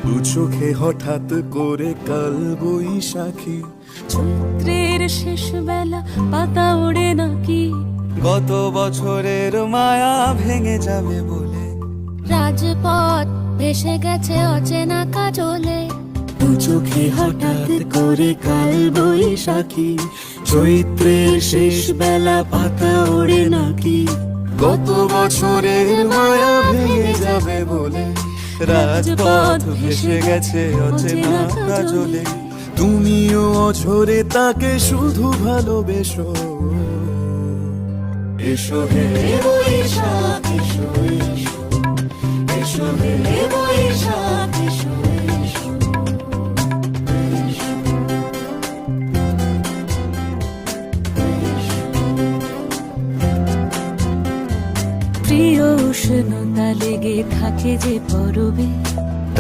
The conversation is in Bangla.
দু চোখে হঠাৎ করে কাল বৈশাখী, চৈত্রের শেষ বেলা পাতা ওড়ে নাকি, গত বছরের মায়া ভেঙে যাবে বলে। রাজপথ ভেসে গেছে অচেনা কাজলে, দু চোখে হঠাৎ করে কাল বৈশাখী, চৈত্রের শেষ বেলা পাতা ওড়ে নাকি, গত বছরের মায়া ভেঙে যাবে বলে। রাজপথ ভেসে গেছে অচেনা কাজলে, তুমিও অঝরে তাকে শুধু ভালোবেসো। এসো হে বৈশাখ এসো এসো, এসো হে বৈশাখ এসো এসো। প্রিয় উষ্ণতা লেগে থাকে যে